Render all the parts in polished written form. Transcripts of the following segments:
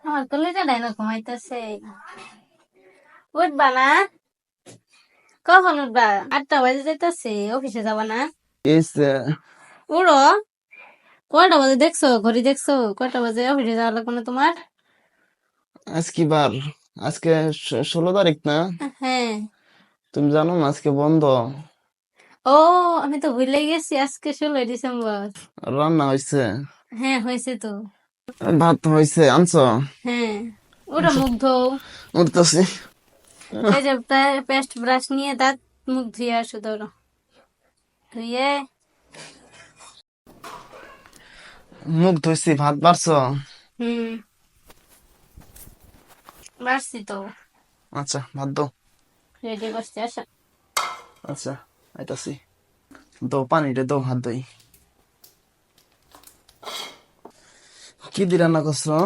আমার কলিজা ডাইনো ঘুমাইতেছে। উঠবা না? কখন উঠবা? 8টা বাজে যাইতেছে, অফিসে যাবা না? উড়ো। কয়টা বাজে দেখছো? ঘড়ি দেখছো? কয়টা বাজে অফিসে যাওয়া লাগবে না তোমার? আজকে বার আজকে 16 তারিখ না? হ্যাঁ। তুমি জানো না আজকে বন্ধ। ও, আমি তো ভুলে গেছি আজকে 16 ডিসেম্বর। রান্না হয়েছে, হ্যাঁ, হয়েছে তো। ভাত হয়েছে, আনছো? হ্যাঁ, ওটা আচ্ছা, মুখ ধোও। উঠতেছি। এই যে পেস্ট ব্রাশ নিয়ে দাঁত মুখ ধুয়ে আসো, ধরো। ধুয়ে মুখ ধুইছি, ভাত বাড়ছো? হুম, বাড়ছি তো। আচ্ছা, ভাত দাও। রেডি করছি, আসো। আচ্ছা, আইতাছি। দাও পানি রে, দাও হাত ধুই। কি দিয়ে রান্না করছো?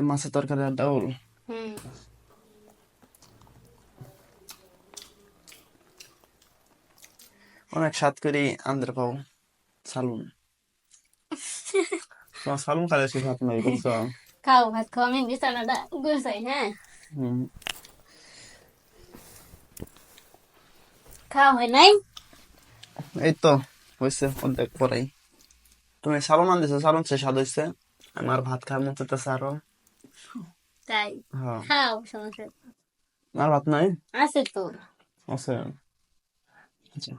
মাছের তরকারি আর ডাউল। হুম। অনেক স্বাদ করে আন্দ্রে পাও সালুন। তোমার সালুন খালে সে ভাত নাই বুঝছো? খাও, ভাত খাও, আমি বিছানাটা গুছাই। হ্যাঁ, হুম। খাওয়া হয় নাই? এই তো হয়েছে অর্ধেক পরেই। তুমি সালুন আনতেছো, সালুন সে স্বাদ হয়েছে। আমার ভাত খাওয়ার মতো চাইতেছে আরো। তাই? হ্যাঁ। খাও, সমস্যা নেই। আর ভাত নাই? আছে তো। আছে। আচ্ছা,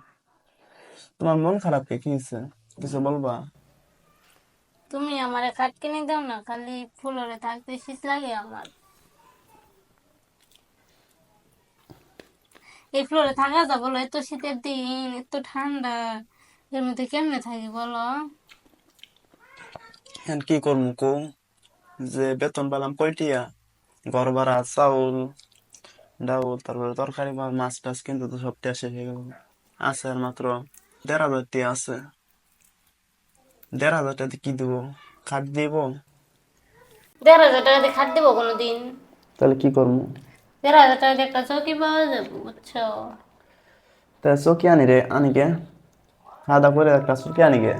তোমার মন খারাপ কে, কি হয়েছে? কিছু বলবা? তুমি আমারে কাট কিনে দাও না, খালি ফুলরে থাকতে শীত লাগে আমার। এই ফ্লোরে থাকা যা বলো, এত শীতের দিন, এত ঠান্ডা, এর মধ্যে কেমনে থাকি বলো? হ্যাঁ, কি করবো কো? যে বেতন পেলাম কয়টিয়া, ঘর ভাড়া, চাউল, ডাউল, তারপরে তরকারি বা মাছ টাছ, কিন্তু তো সব শেষ হয়ে গেল। আছে আর মাত্র 1,500 টিয়া আছে। 1,500 টাকা কি দিব? খাট দিব? 1,500 টাকা দিয়ে খাট দিব কোনোদিন? তাহলে কি করবো? 1,500 টাকা দিয়ে একটা চৌকি পাওয়া যাবে, বুঝছো? তা চকি আনি রে, আনি কে? খাওয়া দাওয়া করে একটা চকি আনি গে।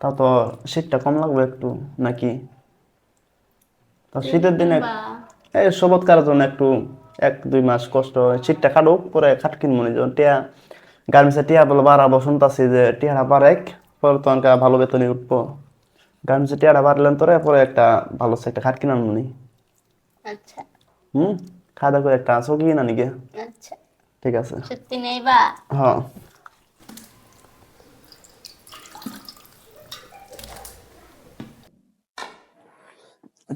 তা তো শীতটা কম লাগবে একটু, নাকি? তা তুমি শীতের দিনে কিনবা? এই শরৎকার জন্য একটু 1-2 মাস কষ্ট হয়, শীতটা কাটুক, পরে খাট কিনবো নি। যখন টিয়া গার্মেন্টসে টিয়া বলে বাড়াবো, শুনতাছি যে টিয়াটা বাড়াক, পরে তো অনেক ভালো বেতনে উঠবো। গার্মেন্টসে টিয়াটা বাড়লেন তোরে, পরে একটা ভালো সে একটা খাট কিনা নি। আচ্ছা। হুম। খাওয়া দাওয়া করে একটা চকি কিনা নিগে। আচ্ছা, ঠিক আছে। সত্যি নেইবা? হ্যাঁ।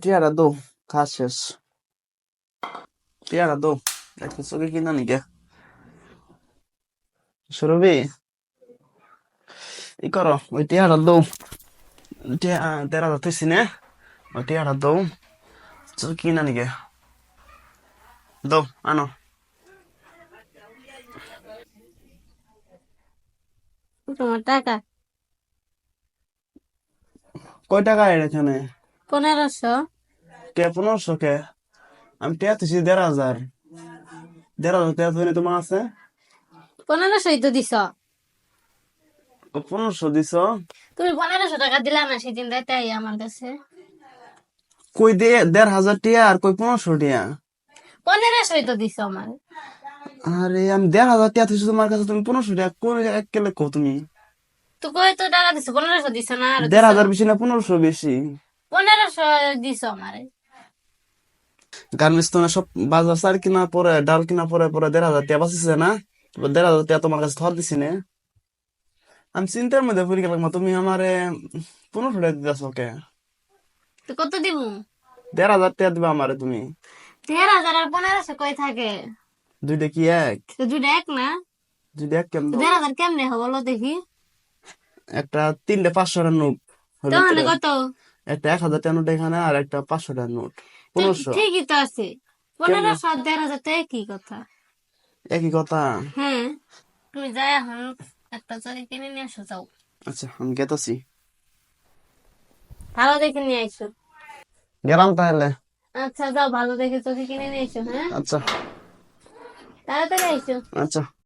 টিয়াটা দো, খাওয়া শেষ। টিয়াটা দো, একটা চকি কিনা নিগে। সুরভি, ই করো, ওই টিয়াটা দো। টিয়া 1,500 থইছি না? ওই টিয়াটা দো, চকি কিনা নিগে। দো, আনো। তোমার টাকা? কয় টাকা এর এখানে? 1500। কে 1500 কে? আমি টিয়া থইছি 1,500। 1,500 টিয়া থইলে তোমার আছে? 1500ই তো দিছ। ও 1500 দিছ? তুমি 1500 টাকা দিলা না সেদিন রাতে আই আমার কাছে? কই দিয়ে 1,500 টিয়া আর কই 1500 টিয়া? 1500ই তো দিছ আমার। আরে আমি 1,500 টিয়া থইছি তোমার কাছে, তুমি 1500 টিয়া কোন এক কেলে কও তুমি? তো কই তো টাকা দিছ? 1500 দিছ না, আর দিছ? 1,500 বেশি না 1500 বেশি? 1500 দিছ আমারে। গার্মেন্টস তো না সব বাজার চাল কিনা পরে, ডাল কিনা পরে, পরে 1,500 টিয়া বাঁচিছে না? 1,500 টিয়া তোমার কাছে ধর দিছি না? আমি চিন্তার মধ্যে পড়ে গেলাম, তুমি আমারে 1500 টাকা দিতেছ কে? তো কত দিব? 1,500 টাকা দিবা আমারে তুমি? 1,500 আর 1500 কই থাকে? দুইটা কি এক? তো দুইটা এক না? যদি এক কেন তো দাও? 1,500 কেমনে হবে বলো দেখি? একটা 3টে 500 টাকার নোট হবে তাহলে ভিতরে। কত? একটা 1,000 টাকার নোট এখানে, আর একটা 500 টাকার নোট। তো 1500 ঠিকই তো আছে। কেমনে? 1500 আর 1,500 তো একই কথা। একই কথা? হ্যাঁ। তুমি যাই এখন একটা চড়ি কিনে নিয়ে আসো, যাও। আচ্ছা, আমি গেতাছি। ভালো দেখে নিয়ে আইসো। গেলাম তাহলে। আচ্ছা, যাও, ভালো দেখে চড়ি কিনে নিয়ে এসো। হ্যাঁ, আচ্ছা। তাড়াতাড়ি আইসো। আচ্ছা।